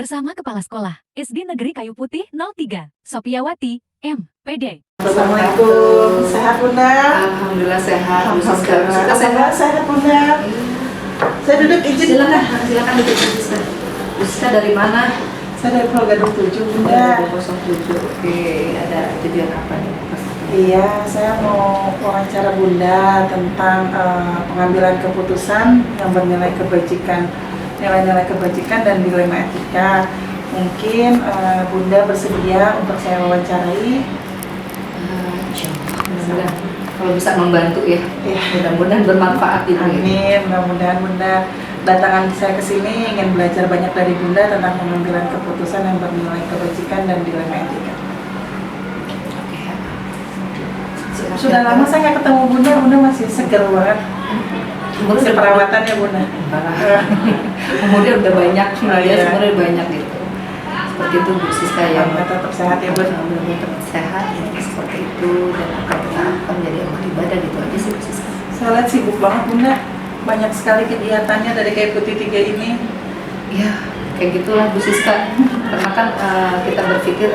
bersama Kepala Sekolah SD Negeri Kayu Putih 03, Sopiawati, M.Pd. Assalamualaikum, sehat Bunda? Alhamdulillah sehat. Alhamdulillah sehat Bunda. Saya duduk izin. Silakan duduk Siska. Siska dari mana? Saya dari Pulau Gadung 7 Bunda. 07. Oke, ada tujuan apa nih? Iya, saya mau wawancara Bunda tentang pengambilan keputusan yang bernilai kebajikan, nilai-nilai kebajikan dan dilema etika. Mungkin Bunda bersedia untuk saya wawancarai. Mudah-mudahan kalau bisa membantu ya. Ya. Mudah-mudahan bermanfaat itu. Amin, mudah-mudahan Bunda datangan saya ke sini ingin belajar banyak dari Bunda tentang pengambilan keputusan yang bernilai kebajikan dan dilema etika. Sudah lama saya nggak ketemu Bunda, Bunda masih segar banget. Masih perawatannya Bunda. Umurnya udah banyak, iya. sebenarnya banyak gitu. Seperti itu Bu Siska ya. Tetap sehat ya Bunda. Mudah-mudahan tetap sehat ya, seperti itu dan akan kita menjadi amal ibadah gitu aja sih Bu Siska. Saya lihat sibuk banget Bunda. Banyak sekali kegiatannya dari Kayu Putih 3 ini. Ya, kayak gitulah Bu Siska. Karena kan kita berpikir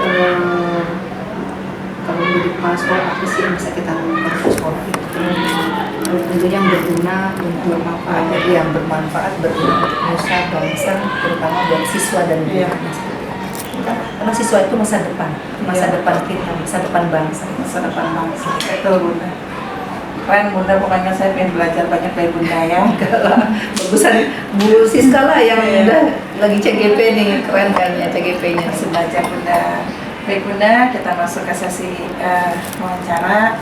kalau menjadi kepala sekolah apa sih yang bisa kita lakukan di sekolah itu? Tentunya yang berguna untuk bermanfaat berguna untuk nusa bangsa, terutama buat siswa dan muridnya. Karena siswa itu masa depan kita, masa depan bangsa. Betul Bunda. Keren Bunda, pokoknya saya pengen belajar banyak dari Bunda ya. Bagusan Bu Siska lah yang udah lagi CGP nih, keren kan ya CGP-nya. Masih belajar Bunda. Baik Bunda, kita masuk ke sesi wawancara.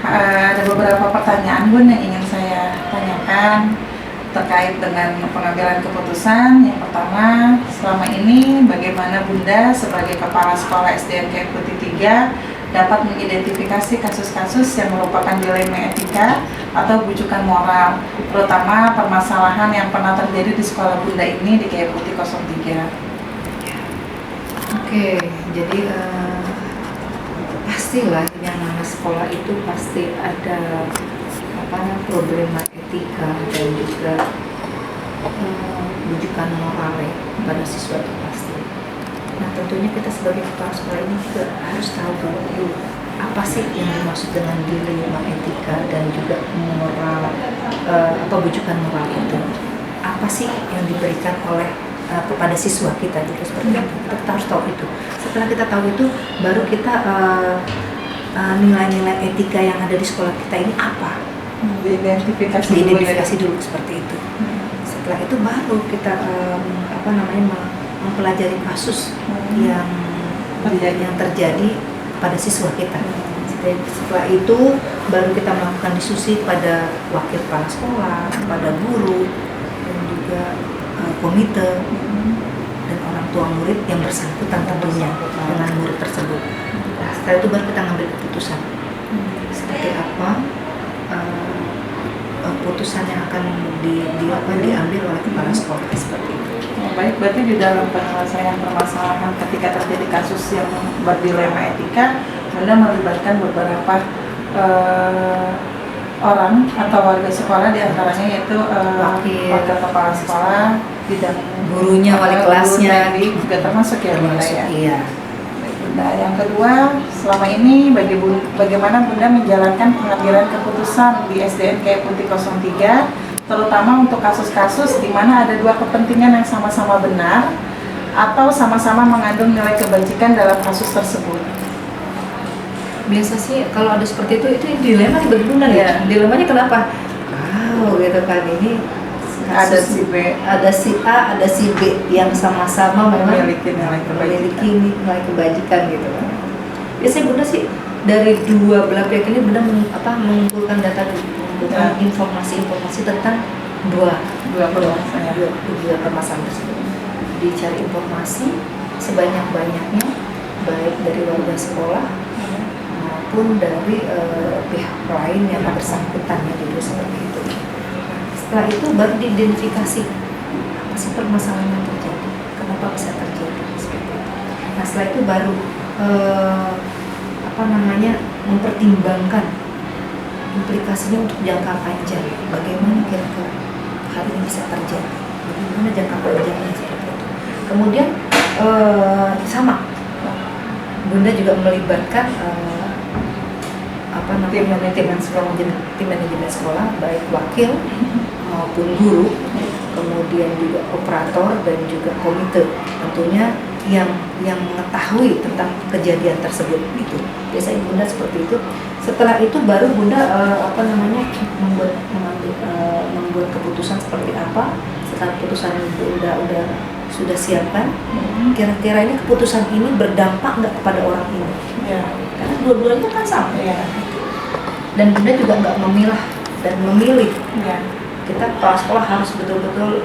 Ada beberapa pertanyaan Bunda yang ingin saya tanyakan terkait dengan pengambilan keputusan. Yang pertama, selama ini bagaimana Bunda sebagai Kepala Sekolah SDN Kayu Putih 3 dapat mengidentifikasi kasus-kasus yang merupakan dilema etika atau bujukan moral, terutama permasalahan yang pernah terjadi di sekolah Bunda ini di Kayu Putih 03. Oke, jadi pastilah yang nama sekolah itu pasti ada problema etika dan juga bujukan moral ya pada siswa itu pasti. Nah tentunya kita sebagai kepala sekolah ini juga harus tahu dulu apa sih yang dimaksud dengan dilema etika dan juga moral atau bujukan moral itu. Apa sih yang diberikan oleh kepada siswa kita gitu, seperti itu. Kita harus tahu itu. Setelah kita tahu itu, baru kita nilai-nilai etika yang ada di sekolah kita ini apa? Diidentifikasi dulu seperti itu. Setelah itu baru kita mempelajari kasus yang terjadi pada siswa kita. Setelah itu baru kita melakukan diskusi pada wakil kepala sekolah, pada guru dan juga komite dan orang tua murid yang bersangkutan tentunya dengan murid tersebut. Nah, setelah itu baru kita ngambil keputusan seperti apa keputusan yang akan diambil oleh kepala sekolah seperti itu. Baik, berarti di dalam penyelesaian permasalahan ketika terjadi kasus yang berdilema etika, Bunda melibatkan beberapa orang atau warga sekolah, diantaranya yaitu wakil kepala sekolah, bidang gurunya, wali kelasnya juga termasuk ya Bunda ya. Iya. Bunda, yang kedua, selama ini bagaimana Bunda menjalankan pengambilan keputusan di SDN Kayu Putih 03, terutama untuk kasus-kasus di mana ada dua kepentingan yang sama-sama benar atau sama-sama mengandung nilai kebajikan dalam kasus tersebut. Biasa sih kalau ada seperti itu dilema nih bagi Bunda ya. Dilemanya kenapa? Gitu kan, ini ada si B, ada si A, ada si B yang sama-sama memang memiliki nilai kebajikan gitu kan. Biasanya Bunda sih dari dua belah pihak ini Bunda mengumpulkan data, mengumpulkan informasi tentang dua permasalahan tersebut. Dicari informasi sebanyak-banyaknya, baik dari warga sekolah maupun dari pihak lain yang bersangkutan ya, dulu seperti itu. Setelah itu baru diidentifikasi apa sih permasalahan yang terjadi, kenapa bisa terjadi seperti itu. Nah setelah itu baru mempertimbangkan implikasinya untuk jangka panjang, bagaimana kira-kira hal ini bisa terjadi, bagaimana jangka panjangnya seperti itu. Kemudian sama, Bunda juga melibatkan tim manajemen sekolah, baik wakil maupun guru, kemudian juga operator dan juga komite, tentunya yang mengetahui tentang kejadian tersebut itu. Biasanya Bunda seperti itu. Setelah itu baru Bunda membuat keputusan seperti apa. Setelah keputusan Bunda sudah siapkan, kira-kira ini keputusan ini berdampak nggak kepada orang ini? Ya. Karena dua-duanya kan sama. Ya. Dan Bunda juga nggak memilah dan memilih. Ya. Kita kepala sekolah harus betul-betul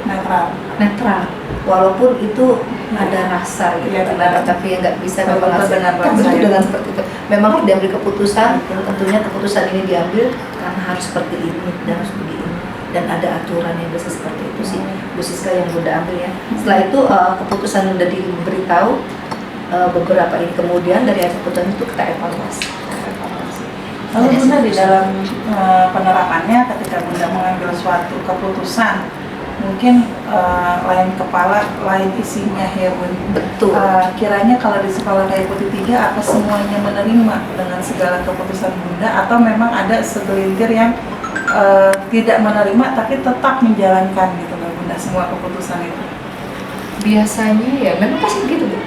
netral. Walaupun itu ada rasa gitu, Ya, benar. tapi nggak bisa Betul, dengan rasa, ya. dengan seperti itu. Memang harus diambil keputusan. Tentunya keputusan ini diambil karena harus seperti ini dan harus begini. Dan ada aturan yang bisa seperti itu sih, Bu Siska, yang Bunda ambil ya. Setelah itu keputusan udah diberitahu, beberapa ini kemudian dari keputusan itu kita evaluasi. Lalu Bunda di dalam penerapannya ketika Bunda mengambil suatu keputusan, mungkin lain kepala, lain isinya ya Bunda. Betul. Kiranya kalau di sekolah kayak Putih 3, apa semuanya menerima dengan segala keputusan Bunda, atau memang ada segelintir yang tidak menerima tapi tetap menjalankan gitu loh Bunda semua keputusan itu? Biasanya ya memang pasti begitu Bu.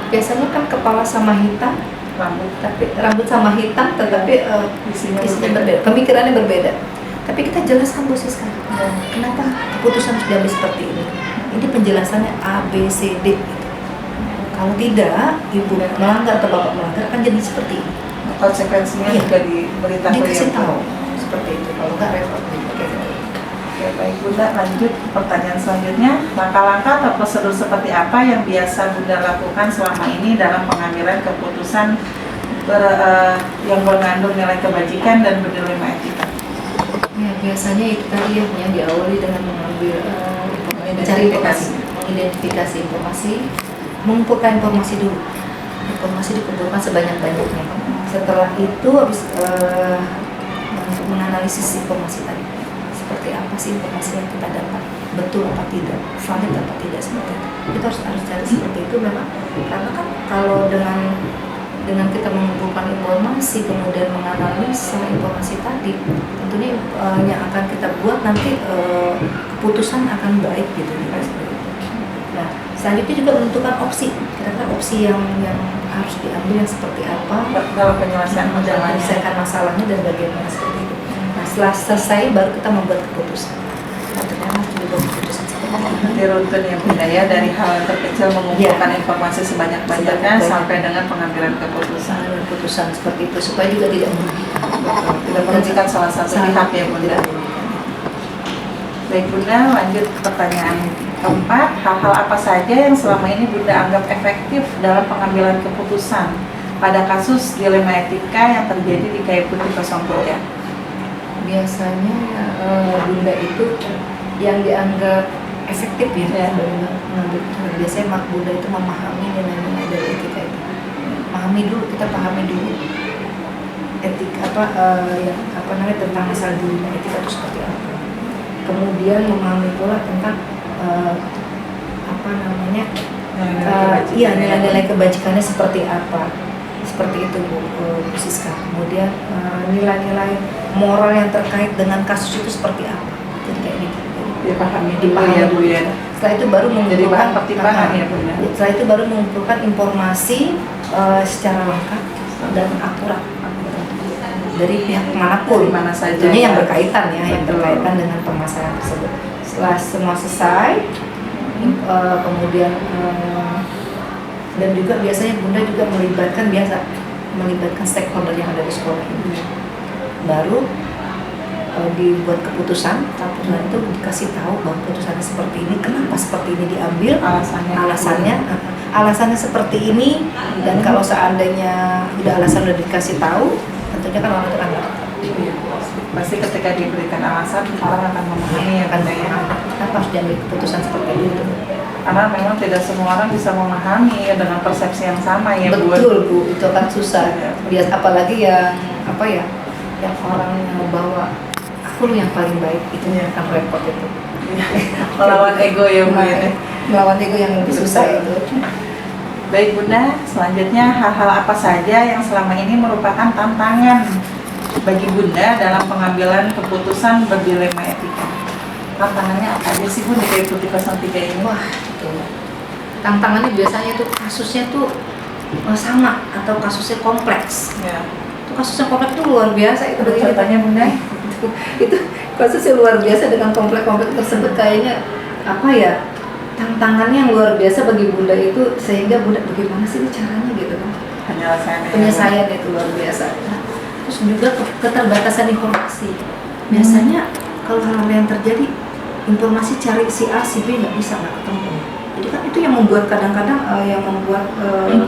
Biasanya kan kepala sama hitam, rambut sama hitam, tetapi isinya berbeda, pemikirannya berbeda. Tapi kita jelaskan Bu Siska, kenapa keputusan harus diambil seperti ini. Ini penjelasannya A, B, C, D. Kalau tidak, Ibu melanggar atau Bapak melanggar, kan jadi seperti ini. Konsekuensinya juga diberitahu dikasih ya, tahu seperti itu. Kalau nggak repot. Oke, baik Bunda, lanjut pertanyaan selanjutnya. Langkah-langkah atau prosedur seperti apa yang biasa Bunda lakukan selama ini dalam pengambilan keputusan yang mengandung nilai kebajikan dan bernilai etika? Ya, biasanya itu tadi yang diawali dengan mengambil mencari informasi, mengidentifikasi informasi, mengumpulkan informasi dulu. Informasi dikumpulkan sebanyak-banyaknya. Setelah itu habis untuk menganalisis informasi tadi. Seperti apa sih informasi yang kita dapat, betul apa tidak, valid apa tidak, seperti itu. Kita harus cari seperti itu memang, karena kan kalau dengan kita mengumpulkan informasi kemudian menganalisa informasi tadi, tentunya yang akan kita buat nanti keputusan akan baik gitu. Nah, selanjutnya juga menentukan opsi, kira-kira opsi yang harus diambil yang seperti apa dalam penyelesaian masalahnya dan bagaimana seperti itu. Nah, setelah selesai baru kita membuat keputusan. Nah, ternyata harus dibuat keputusan seperti itu. Nanti runtun ya Bunda ya, dari hal yang terkecil mengumpulkan informasi sebanyak-banyaknya sampai dengan pengambilan keputusan seperti itu, supaya juga tidak merugikan salah satu pihak ya Bunda. Baik Bunda, lanjut pertanyaan keempat. Hal-hal apa saja yang selama ini Bunda anggap efektif dalam pengambilan keputusan pada kasus dilema etika yang terjadi di Kayu Putih 03? Biasanya Bunda itu yang dianggap efektif ya, biasanya Bunda itu memahami nilai-nilai dari etika itu. Kita pahami dulu etika tentang masalah dilema etika itu seperti apa. Kemudian memahami pula tentang nilai-nilai kebajikannya seperti apa. Seperti itu Bu Siska. Kemudian nilai-nilai moral yang terkait dengan kasus itu seperti apa. Jadi kayak gitu. Dipahami ya Bu ya. Setelah itu baru menjadi bahan pertimbangan ya Bunda. Setelah itu baru mengumpulkan informasi secara lengkap dan akurat dari pihak manapun, mana saja tentunya yang berkaitan yang berkaitan dengan permasalahan tersebut. Setelah semua selesai, kemudian dan juga biasanya Bunda juga melibatkan stakeholder yang ada di sekolah ini. Baru dibuat keputusan itu dikasih tahu bahwa keputusannya seperti ini, kenapa seperti ini diambil, alasannya seperti ini, dan kalau seandainya alasan udah dikasih tahu, tentunya kan orang itu akan pasti ketika diberikan alasan orang akan memahami ya Bunda ya. Kenapa harus diambil keputusan seperti itu? Karena memang tidak semua orang bisa memahami dengan persepsi yang sama ya Bu. Betul Bu, itu akan susah. Apalagi yang orang yang membawa aku yang paling baik, itu yang akan repot itu. Melawan ego ya Bu ya. melawan ego yang lebih susah itu. Baik Bunda, selanjutnya hal-hal apa saja yang selama ini merupakan tantangan bagi Bunda dalam pengambilan keputusan berdilema etika? Tantangannya apa aja sih Bunda di Putih 03 ini? Wah, itu tantangannya biasanya tuh kasusnya tuh sama atau kasusnya kompleks. Ya. Itu kasusnya kompleks tuh luar biasa itu. Ada contohnya Bunda? Itu kasusnya luar biasa dengan kompleks-kompleks tersebut, kayaknya apa ya, tantangannya yang luar biasa bagi Bunda itu, sehingga Bunda bagaimana sih ini caranya gitu kan, penyelesaian itu luar biasa. Terus juga keterbatasan informasi. Biasanya kalau hal-hal yang terjadi, informasi cari si A si B nggak ketemu. Jadi kan itu yang membuat kadang-kadang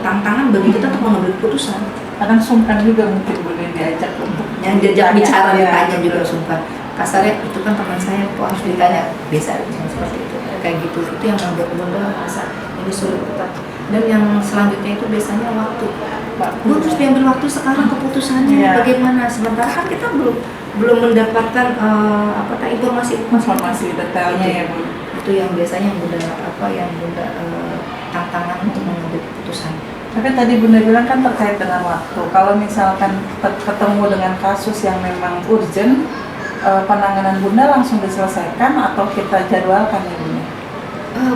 tantangan bagi kita untuk mengambil keputusan. Kadang sungkan juga mungkin Bunda diajak untuk Yang diajak bicara ya, ditanya gitu. juga sungkan. Kasarnya itu kan teman saya kok harus ditanya, bisa seperti itu. Kayak gitu, itu yang membuat Bunda merasa ini sulit tetap. Dan yang selanjutnya itu biasanya waktu. Bunda harus diambil waktu sekarang keputusannya bagaimana, sementara kan kita belum mendapatkan informasi detailnya ya Bu. Itu yang biasanya Bunda tantangan untuk mengambil keputusan. Tapi tadi Bunda bilang kan terkait dengan waktu. Kalau misalkan ketemu dengan kasus yang memang urgent, penanganan Bunda langsung diselesaikan atau kita jadwalkan ya Bunda?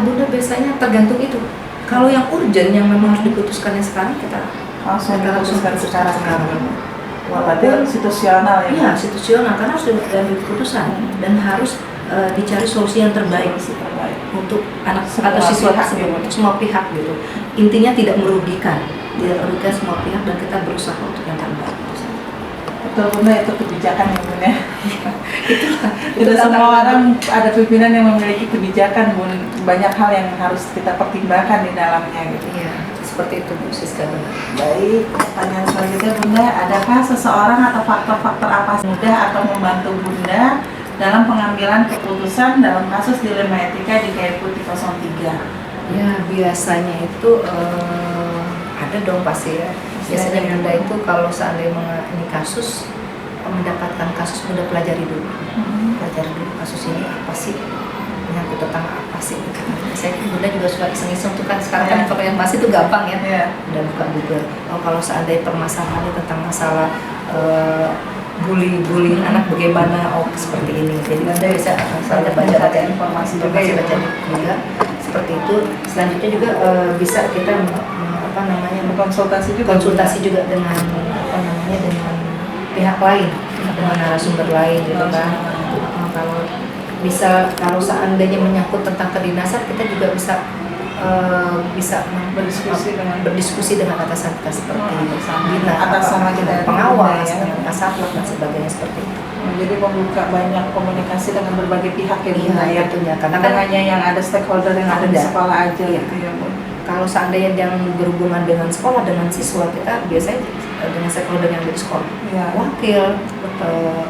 Bunda biasanya tergantung itu. Kalau yang urgent yang memang harus diputuskannya sekarang, kita langsung diputuskan sekarang. Walaupun situasional ya? Iya, situasional, karena harus diambil keputusan dan harus dicari solusi yang terbaik untuk anak atau siswa tersebut, untuk semua pihak gitu. Intinya tidak merugikan semua pihak, dan kita berusaha untuk yang terbaik. Betul Bunda, itu kebijakan ya Bunda. Itu semua orang, ada pimpinan yang memiliki kebijakan Bunda. Banyak hal yang harus kita pertimbangkan di dalamnya gitu. Iya, seperti itu Bu Siska. Baik, pertanyaan selanjutnya Bunda, adakah seseorang atau faktor-faktor apa mudah atau membantu Bunda dalam pengambilan keputusan dalam kasus dilema etika di KAI Putih 03? Ya, biasanya itu ada dong pasti ya. Biasanya Bunda itu kalau seandainya ini kasus, mendapatkan kasus, Bunda pelajari dulu. Pelajari dulu kasus ini apa sih, menyangkut tentang apa sih. Saya Bunda juga suka iseng-iseng tuh kan, sekarang kan informasi itu gampang ya. Udah buka Google. Kalau seandainya permasalahannya tentang masalah bullying anak bagaimana, seperti ini. Jadi Bunda bisa baca informasi juga seperti itu. Selanjutnya juga bisa kita konsultasi juga dengan dengan pihak lain, dengan narasumber lain gitu kan. Kalau seandainya menyangkut tentang kedinasan, kita juga bisa berdiskusi dengan atasan kita seperti atasan kita, pengawas, kasatlantas dan sebagainya seperti itu. Jadi membuka banyak komunikasi dengan berbagai pihak ya Bunda ya. Tentunya, karena hanya yang ada stakeholder yang ada di sekolah aja gitu ya Bu. Kalau seandainya yang berhubungan dengan sekolah, dengan siswa, kita biasanya dengan stakeholder yang ada di sekolah, wakil,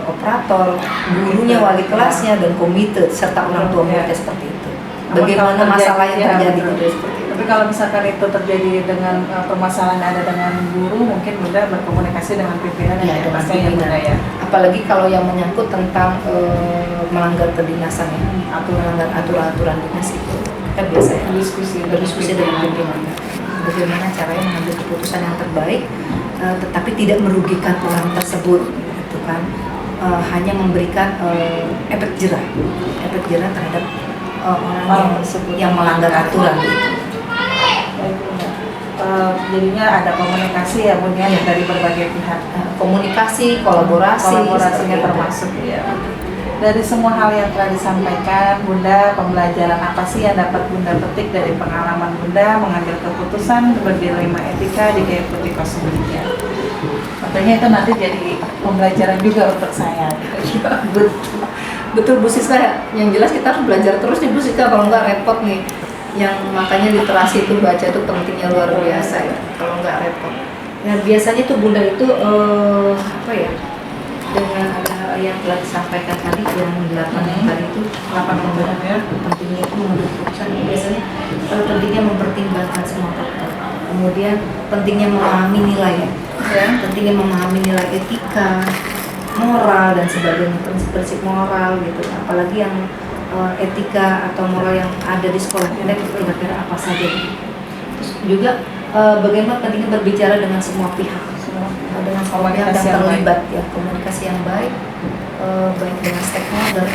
operator, gurunya, wali kelasnya, dan komite serta orang tua muridnya seperti itu. Bagaimana masalah yang terjadi gitu seperti itu. Tapi kalau misalkan itu terjadi dengan permasalahan ada dengan guru, mungkin Bunda berkomunikasi dengan pimpinan ya, dengan pimpinan ya. Apalagi kalau yang menyangkut tentang melanggar kedinasan ya, atau melanggar aturan-aturan dinas itu, kita biasanya berdiskusi dengan pimpinan. Bagaimana caranya mengambil keputusan yang terbaik, tetapi tidak merugikan orang tersebut, gitu kan? Hanya memberikan efek jerah terhadap orang yang melanggar aturan. Jadinya ada komunikasi ya Bunda dari berbagai pihak. Kolaborasinya termasuk ya. Dari semua hal yang telah disampaikan Bunda, pembelajaran apa sih yang dapat Bunda petik dari pengalaman Bunda mengambil keputusan berdilema etika di KAI Putih 03? Katanya itu nanti jadi pembelajaran juga untuk saya. Betul Bu Siska, yang jelas kita harus belajar terus nih Bu Siska, kalau nggak repot nih. Yang makanya literasi itu, baca itu pentingnya luar biasa ya, kalau nggak repot. Nah biasanya tuh Bunda itu dengan ada yang telah disampaikan tadi, yang 8 tadi itu 8 pembelajaran ya, pentingnya itu mengambil keputusan. Biasanya pentingnya mempertimbangkan semua faktor, kemudian pentingnya memahami nilai pentingnya memahami nilai etika, moral dan sebagainya, prinsip-prinsip moral gitu. Apalagi yang etika atau moral yang ada di sekolah kita itu kira-kira apa saja. Terus juga bagaimana pentingnya berbicara dengan semua pihak, dengan semua pihak yang terlibat, ya, komunikasi yang baik, baik dengan stakeholder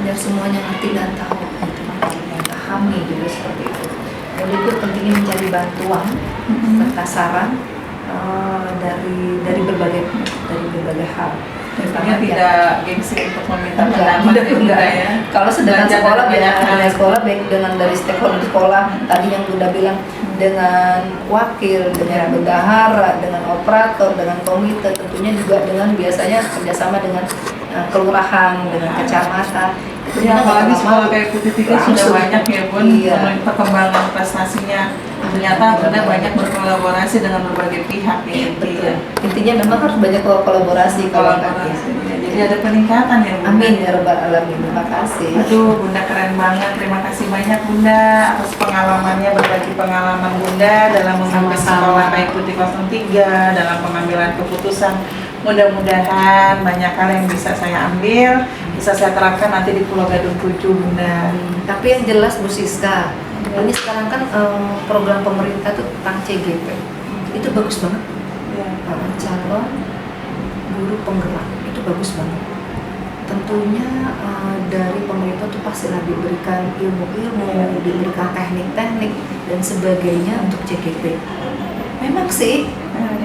biar semuanya ngerti dan tahu, pahami juga seperti itu. Lalu itu pentingnya mencari bantuan serta saran dari berbagai hal. Tentunya tidak gengsi untuk meminta pendapat ya. Kalau sedangkan sekolah baik dengan dari stakeholder sekolah, tadi yang Bunda bilang, dengan wakil, dengan bendahara, dengan operator, dengan komite, tentunya juga dengan biasanya kerjasama dengan kelurahan, dengan kecamatan. Ya, apalagi sekolah kayak Putih Tiga sudah banyak ya Bun, perkembangan prestasinya. Ternyata Bunda banyak berkolaborasi dengan berbagai pihak ya. Intinya memang harus banyak kolaborasi. Jadi ada peningkatan ya Bunda. Amin ya rabbal alamin. Terima kasih. Aduh, Bunda keren banget. Terima kasih banyak Bunda atas pengalamannya, berbagi pengalaman Bunda dalam memimpin sekolah baik Putih 03, dalam pengambilan keputusan. Mudah-mudahan banyak hal yang bisa saya ambil, bisa saya terapkan nanti di Pulau Gadung 7 Bunda. Tapi yang jelas Bu Siska, ini sekarang kan program pemerintah tuh tentang CGP, itu bagus banget. Calon guru penggerak itu bagus banget. Tentunya dari pemerintah tuh pastilah diberikan ilmu-ilmu, diberikan teknik-teknik dan sebagainya untuk CGP. Memang sih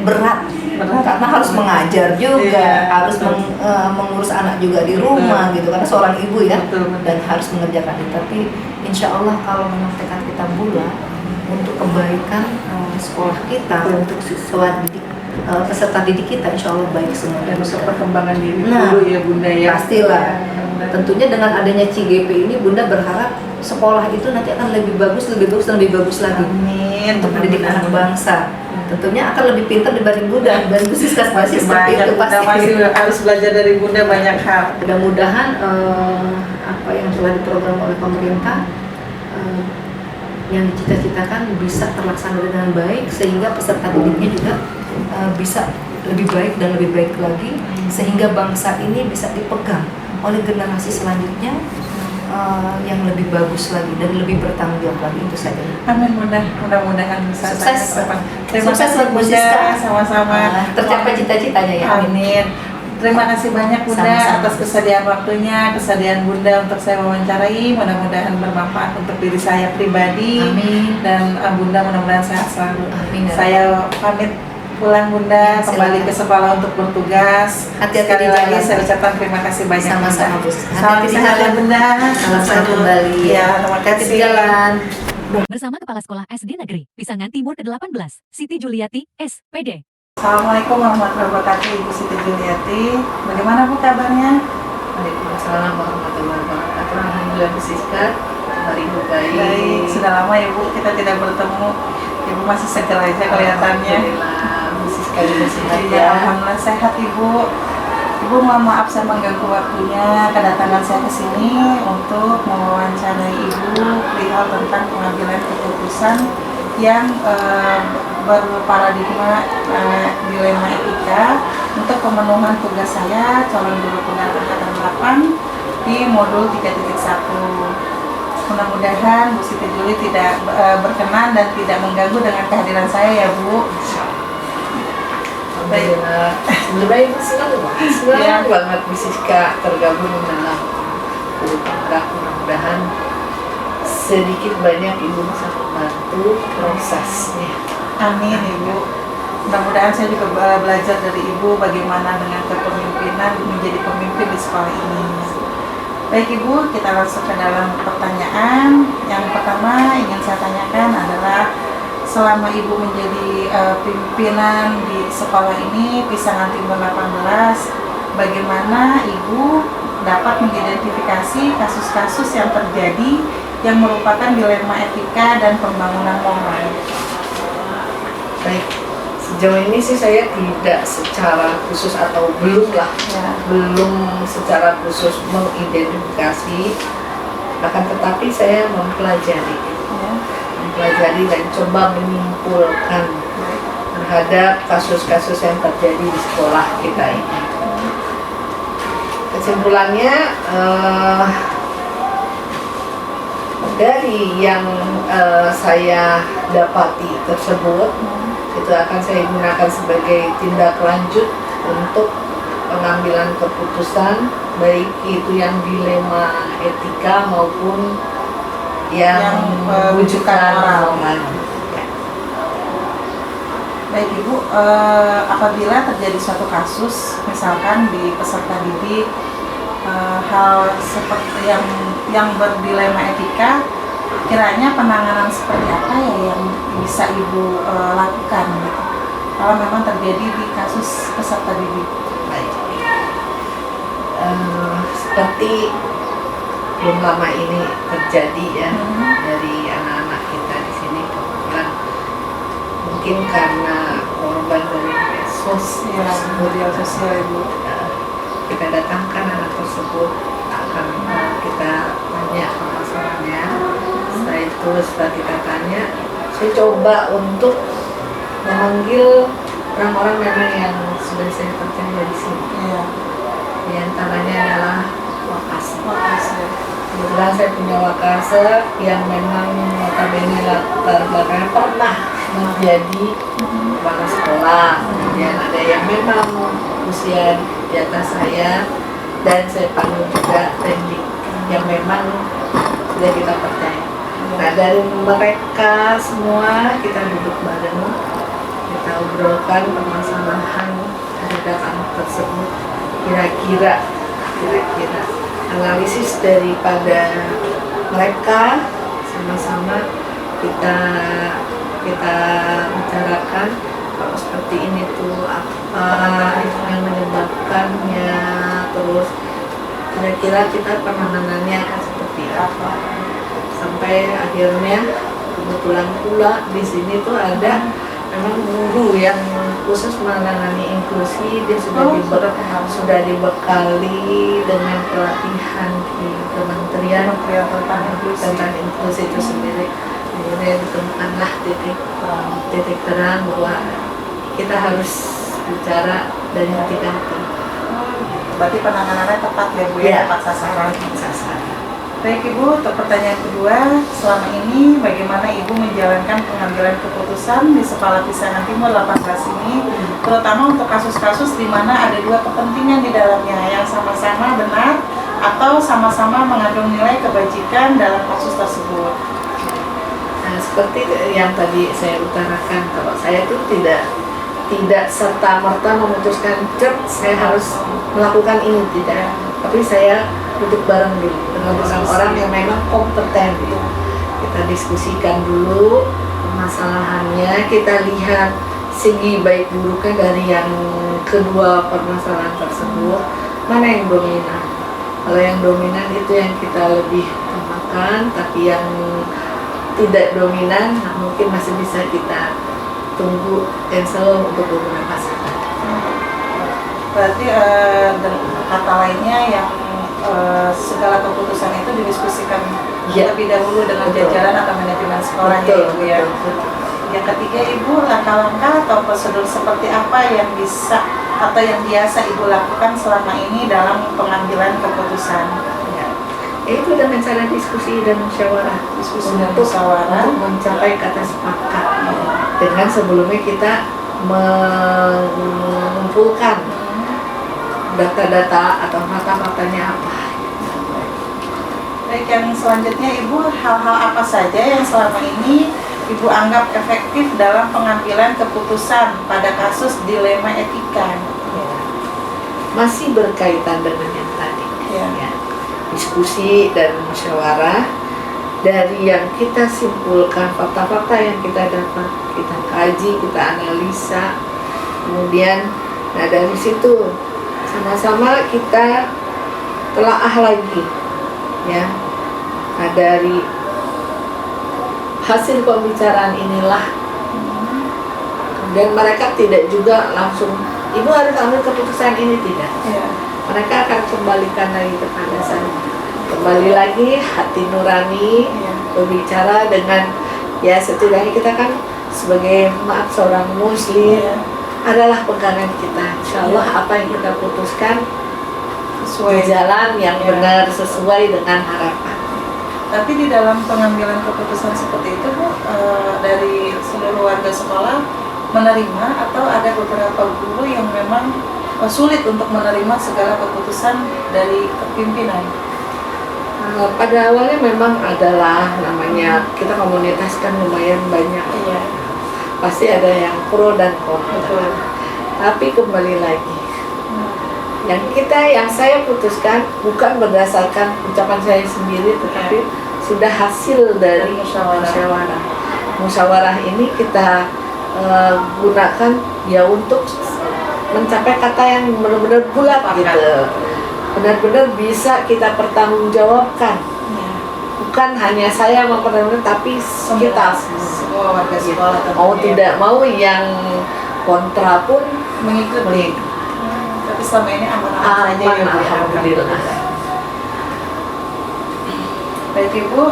berat karena harus mengajar juga, harus mengurus anak juga di rumah gitu, karena seorang ibu ya, dan harus mengerjakan itu. Tapi insya Allah kalau memang tekad kita bulat untuk kebaikan sekolah kita, untuk siswa didik, peserta didik kita, insya Allah baik semua. Dan untuk perkembangan diri dulu ya Bunda ya. Pastilah. Tentunya dengan adanya CGP ini Bunda berharap sekolah itu nanti akan lebih bagus lagi. Amin. Untuk mendidik anak bangsa. Tentunya akan lebih pintar dibanding Bunda dan Bu Siska pasti seperti itu pasti. Masih harus belajar dari Bunda banyak hal. Mudah-mudahan apa yang telah diprogram oleh pemerintah yang dicita-citakan bisa terlaksana dengan baik, sehingga peserta didiknya juga bisa lebih baik dan lebih baik lagi, sehingga bangsa ini bisa dipegang oleh generasi selanjutnya yang lebih bagus lagi dan lebih bertanggung jawab lagi. Itu saja. Amin Bunda, mudah-mudahan bisa. Sukses. Terima kasih Bunda, sama-sama tercapai cita-citanya ya. Amin. Terima kasih banyak Bunda atas kesediaan waktunya, kesediaan Bunda untuk saya wawancarai. Mudah-mudahan bermanfaat untuk diri saya pribadi. Amin. Dan Bunda mudah-mudahan sehat selalu. Amin. Saya pamit pulang Bunda, kembali ke sekolah untuk bertugas. Hati-hati Sekali lagi saya ucapkan terima kasih banyak. Sama-sama Bu. Salam sehat ya Bunda. Salam sehat kembali. Ya, terima kasih. Hati-hati jalan. Bersama Kepala Sekolah SD Negeri Pisangan Timur ke-18, Siti Juliati, SPD. Assalamualaikum warahmatullahi wabarakatuh, Ibu Siti Juliati. Bagaimana Bu kabarnya? Waalaikumsalam warahmatullahi wabarakatuh. Alhamdulillah Bu Siska, kabar Ibu baik. Baik, sudah lama ya Bu kita tidak bertemu. Ibu masih segar aja kelihatannya. Alhamdulillah, Bu Siska juga sehat Ya, ya. alhamdulillah sehat Ibu. Ibu mohon maaf saya mengganggu waktunya, kedatangan saya ke sini untuk mewawancarai Ibu perihal tentang pengambilan keputusan yang berparadigma dilema etika untuk pemenuhan tugas saya calon guru penggerak angkatan 8 di modul 3.1. Mudah-mudahan Bu Siti Juli tidak berkenan dan tidak mengganggu dengan kehadiran saya ya Bu. Baik. Sebenarnya Ibu senang banget Bu Siska tergabung dalam guru penggerak. Mudah-mudahan sedikit banyak Ibu bisa membantu prosesnya. Amin Ibu. Mudah-mudahan saya juga belajar dari Ibu bagaimana dengan kepemimpinan menjadi pemimpin di sekolah ini. Baik Ibu, kita langsung ke dalam pertanyaan. Yang pertama ingin saya tanyakan adalah selama Ibu menjadi pimpinan di sekolah ini Pisangan Timur 18, bagaimana Ibu dapat mengidentifikasi kasus-kasus yang terjadi yang merupakan dilema etika dan pembangunan moral? Baik, sejauh ini sih saya tidak secara khusus atau belum secara khusus mengidentifikasi, akan tetapi saya mempelajari dan coba menyimpulkan terhadap kasus-kasus yang terjadi di sekolah kita ini. Kesimpulannya Dari yang saya dapati tersebut, itu akan saya gunakan sebagai tindak lanjut untuk pengambilan keputusan, baik itu yang dilema etika maupun yang rujukan moral. moral. Baik Ibu, apabila terjadi suatu kasus, misalkan di peserta didik, hal seperti yang berdilema etika, kiranya penanganan seperti apa ya yang bisa Ibu lakukan gitu, kalau memang terjadi di kasus peserta didik? Baik. Seperti belum lama ini terjadi ya, dari anak-anak kita di sini kebetulan mungkin karena korban dari medsos Ya, media sosial Ibu. kita datangkan anak tersebut, akan kita tanya permasalahannya. Setelah itu setelah kita tanya, saya coba untuk memanggil orang-orang memang yang sudah saya percaya di sini. Iya. Di antaranya adalah wakase. Makasih. Kebetulan saya punya wakase yang memang notabene latar belakangnya pernah menjadi kepala sekolah. Kemudian ada yang memang usia di atas saya, dan saya panggil juga teknik yang memang sudah kita percaya. Nah, dari mereka semua kita duduk bareng, kita obrolkan permasalahan terhadap anak tersebut. Kira-kira analisis daripada mereka sama-sama kita bicarakan, kalau seperti ini tuh apa yang menyebabkannya, terus kira-kira kita penanganannya akan seperti apa, sampai akhirnya kebetulan pula di sini tuh ada memang guru yang khusus menangani inklusi. Dia sudah dibekali dengan pelatihan di Kementerian tentang inklusi itu sendiri. Kemudian ditemukanlah titik terang bahwa kita harus bicara dari hati-hati. Berarti penanganannya tepat ya Bu ya, tepat sasaran. Baik Ibu, untuk pertanyaan kedua, selama ini bagaimana Ibu menjalankan pengambilan keputusan di Sekolah Pisangan Timur 18 ini, terutama untuk kasus-kasus di mana ada dua kepentingan di dalamnya yang sama-sama benar atau sama-sama mengandung nilai kebajikan dalam kasus tersebut? Nah, seperti yang tadi saya utarakan, kalau saya itu tidak serta-merta memutuskan saya harus melakukan ini, tidak. Tapi saya duduk bareng dulu dengan orang-orang yang memang kompeten. Kita diskusikan dulu permasalahannya, kita lihat segi baik buruknya dari yang kedua permasalahan tersebut, mana yang dominan. Kalau yang dominan itu yang kita lebih utamakan, tapi yang tidak dominan mungkin masih bisa kita tunggu cancel untuk beberapa saat. Berarti kata lainnya yang segala keputusan itu didiskusikan lebih dahulu dengan jajaran atau manajemen sekolah ya Ibu ya. Yang ketiga Ibu, langkah-langkah atau prosedur seperti apa yang bisa atau yang biasa Ibu lakukan selama ini dalam pengambilan keputusan? Itu dengan cara diskusi dan musyawarah, untuk mencapai kata sepakat. Dengan sebelumnya kita mengumpulkan data-data atau fakta-faktanya apa. Baik, yang selanjutnya Ibu, hal-hal apa saja yang selama ini Ibu anggap efektif dalam pengambilan keputusan pada kasus dilema etika? Masih berkaitan dengan yang tadi, Ya. Diskusi dan musyawarah. Dari yang kita simpulkan, fakta-fakta yang kita dapat, kita kaji, kita analisa, kemudian dari situ sama-sama kita telaah lagi, ya. Nah, dari hasil pembicaraan inilah, dan mereka tidak juga langsung Ibu harus ambil keputusan ini, tidak. Ya. Mereka akan kembalikan lagi kepada saya, kembali lagi hati nurani, berbicara dengan, ya setidaknya kita kan sebagai seorang muslim, adalah pegangan kita. Insya Allah apa yang kita putuskan sesuai jalan yang benar, sesuai dengan harapan. Tapi di dalam pengambilan keputusan seperti itu Bu, dari seluruh warga sekolah menerima atau ada beberapa guru yang memang sulit untuk menerima segala keputusan dari pimpinan? Pada awalnya memang adalah namanya kita komunitas kan lumayan banyak. Iya. Pasti ada yang pro dan kontra. Betul. Tapi kembali lagi, yang saya putuskan bukan berdasarkan ucapan saya sendiri, tetapi sudah hasil dari musyawarah. Musyawarah ini kita gunakan ya untuk mencapai kata yang benar-benar bulat gitu, benar-benar bisa kita pertanggungjawabkan. Ya. Bukan hanya saya mempertahankan, tapi kita semua warga sekolah mau tentunya. tidak mau yang kontra pun mengikuti. Tapi selama ini aman-aman saja ya Bu, ya. alhamdulillah. Baik Ibu,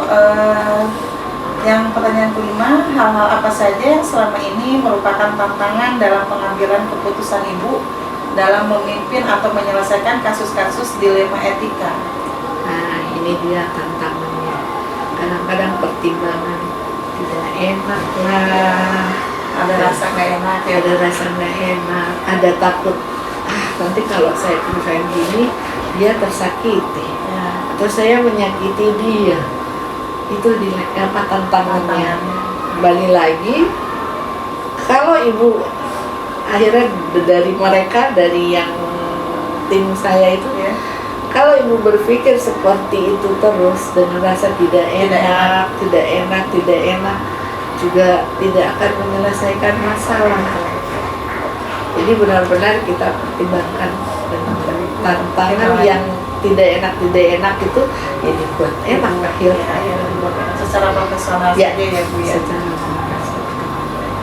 yang pertanyaan kelima, hal-hal apa saja yang selama ini merupakan tantangan dalam pengambilan keputusan Ibu dalam memimpin atau menyelesaikan kasus-kasus dilema etika? Nah, ini dia tantangannya. Kadang-kadang pertimbangan tidak enak lah, Ada rasa nggak enak ya? ada rasa nggak enak, ada takut nanti kalau saya putuskan gini dia tersakiti, Ya. atau saya menyakiti dia. Itu apa tantangannya. Kembali lagi, kalau ibu akhirnya dari mereka, dari yang tim saya itu, Ya. kalau ibu berpikir seperti itu terus dengan rasa tidak enak, tidak enak, juga tidak akan menyelesaikan masalah. Jadi benar-benar kita pertimbangkan dengan baik. Tantangan yang tidak enak itu ya dibuat enak akhirnya. Ya, secara profesional Ya, saja ya Bu ya. secara profesional.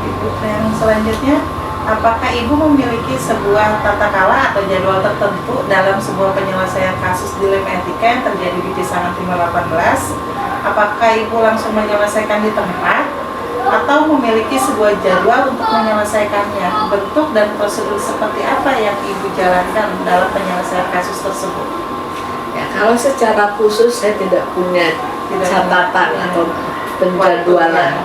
Ibu, yang selanjutnya, apakah Ibu memiliki sebuah tata kala atau jadwal tertentu dalam sebuah penyelesaian kasus dilema etika yang terjadi di Pisangan Timur 18? Apakah Ibu langsung menyelesaikan di tempat atau memiliki sebuah jadwal untuk menyelesaikannya? Bentuk dan prosedur seperti apa yang Ibu jalankan dalam penyelesaian kasus tersebut? Ya, kalau secara khusus saya tidak punya catatan atau penjadwalan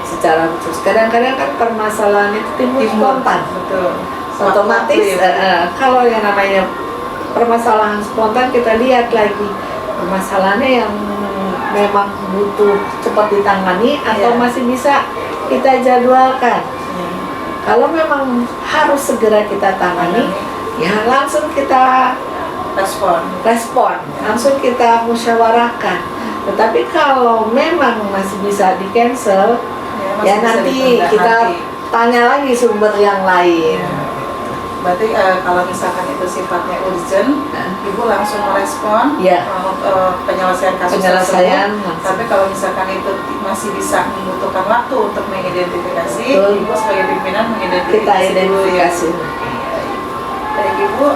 secara khusus. Kadang-kadang kan permasalahan itu timbul spontan. Betul. Otomatis kalau yang namanya permasalahan spontan, kita lihat lagi permasalahannya yang memang butuh cepat ditangani atau Iya. masih bisa kita jadwalkan. Ya. Kalau memang harus segera kita tangani, ya langsung kita respon, langsung kita musyawarahkan. Tetapi kalau memang masih bisa di cancel, masih ya bisa nanti ditunda kita nanti. tanya lagi sumber yang lain. Ya. Berarti kalau misalkan itu sifatnya urgent, Ibu langsung merespon Ya. Penyelesaian kasus Penyelesaian tersebut. langsung. Tapi kalau misalkan itu masih bisa membutuhkan waktu untuk mengidentifikasi, Betul. Ibu sebagai pimpinan Kita mengidentifikasi dulu ya. identifikasi. Baik Ibu,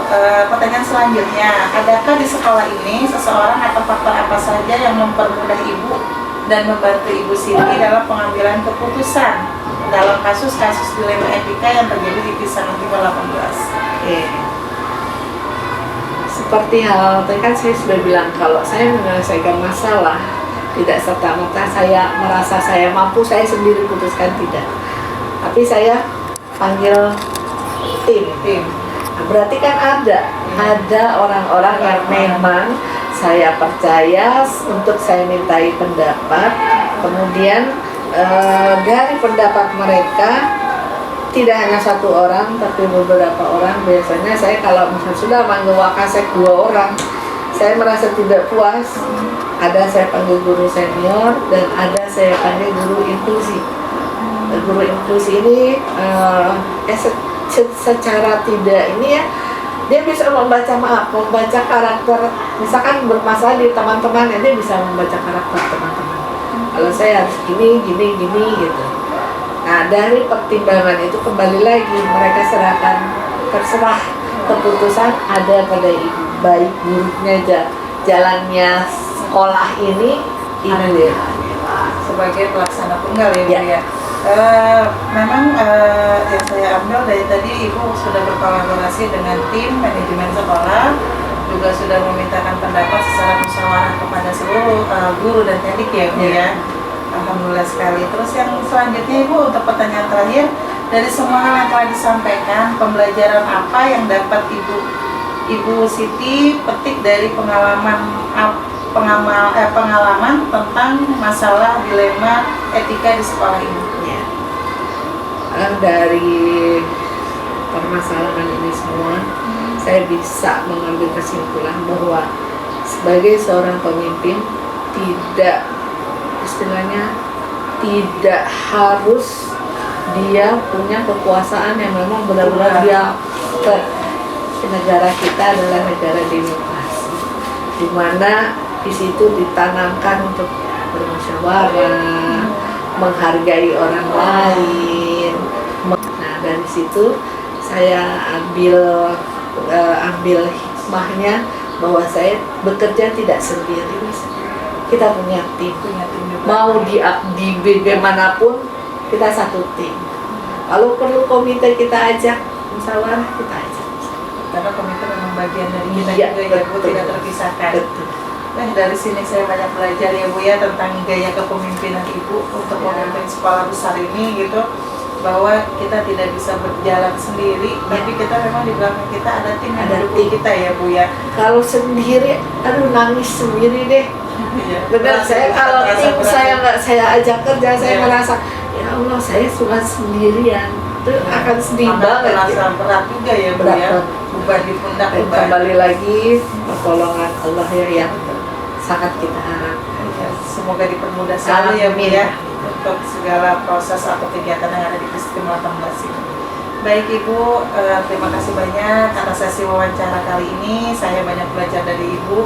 pertanyaan selanjutnya, adakah di sekolah ini seseorang atau faktor apa saja yang mempermudah Ibu dan membantu Ibu Siti dalam pengambilan keputusan dalam kasus-kasus dilema etika yang terjadi di Pisangan Timur 18? Oke. Seperti hal tadi kan saya sudah bilang, kalau saya menyelesaikan masalah tidak serta-merta saya merasa saya mampu, saya sendiri putuskan, tidak. Tapi saya panggil tim. Nah, berarti kan ada orang-orang yang memang saya percaya untuk saya mintai pendapat, kemudian dari pendapat mereka tidak hanya satu orang tapi beberapa orang. Biasanya saya kalau misalnya sudah manggil wakasek 2 orang, saya merasa tidak puas, ada saya panggil guru senior dan ada saya panggil guru inklusi. Guru inklusi ini secara tidak ini ya, dia bisa membaca karakter, misalkan bermasalah di teman-temannya, dia bisa membaca karakter teman-teman. Kalau saya harus gini gitu. Nah, dari pertimbangan itu kembali lagi mereka terserah keputusan ada pada ibu, baik buruknya jalannya sekolah ini sebagai pelaksana tunggal ya Bu Ya. ya. Memang yang saya ambil dari tadi Ibu sudah berkolaborasi dengan tim manajemen sekolah juga sudah memintakan pendapat secara musyawarah kepada seluruh guru dan teknik ya Bu ya. Alhamdulillah sekali. Terus yang selanjutnya Ibu, untuk pertanyaan terakhir, dari semua hal yang telah disampaikan, pembelajaran apa yang dapat Ibu Siti petik dari pengalaman tentang masalah dilema etika di sekolah ini? Ya. Dari permasalahan ini semua, saya bisa mengambil kesimpulan bahwa sebagai seorang pemimpin istilahnya tidak harus dia punya kekuasaan yang memang benar-benar dia negara kita adalah negara demokrasi, di mana di situ ditanamkan untuk bermusyawarah, menghargai orang lain. Nah, dari situ saya ambil hikmahnya bahwa saya bekerja tidak sendiri. Kita punya tim juga. Mau di bagaimanapun kita satu tim. Kalau perlu komite kita ajak musyawarah, kita ajak. Karena komite memang bagian dari kita Iya, juga ya Bu, betul. tidak terpisahkan. Betul. Nah, dari sini saya banyak belajar ya Bu ya tentang gaya kepemimpinan Ibu untuk memimpin sekolah besar ini gitu, bahwa kita tidak bisa berjalan sendiri, tapi kita memang di belakang kita ada tim yang Ada mendukung tim. kita ya Bu ya. Kalau sendiri, aduh nangis sendiri deh. Iya. Benar, saya kalau Terasa tim berat. saya ajak kerja, saya Iya. merasa ya Allah saya cuma sendirian, itu akan sedih Akan banget. terasa berat juga ya Bu Berat ya, banget. beban di pundak Dan beban. kembali lagi pertolongan Allah ya yang sangat kita harapkan. Ya, semoga dipermudah selalu ya Bu Amin. ya untuk segala proses atau kegiatan yang ada di Diskrim 18 ini. Baik Ibu, terima kasih banyak atas sesi wawancara kali ini. Saya banyak belajar dari Ibu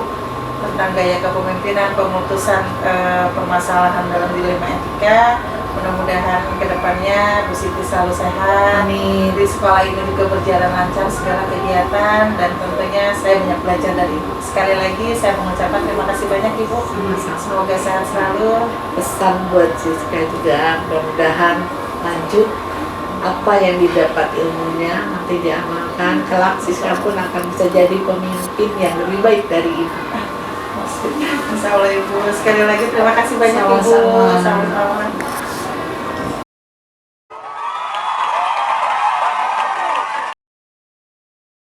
tentang gaya kepemimpinan, pemutusan permasalahan dalam dilema etika. Mudah-mudahan kedepannya Bu Siti selalu sehat. Amin. Di sekolah ini juga berjalan lancar segala kegiatan, dan tentunya saya banyak belajar dari Ibu. Sekali lagi saya mengucapkan terima kasih banyak Ibu. Sama-sama. Semoga sehat selalu. Pesan buat Siska juga, mudah-mudahan lanjut apa yang didapat ilmunya nanti diamalkan, kelak Siska pun akan bisa jadi pemimpin yang lebih baik dari ibu. Insya Allah Ibu. Sekali lagi terima kasih banyak Ibu. Sama-sama. Sama-sama.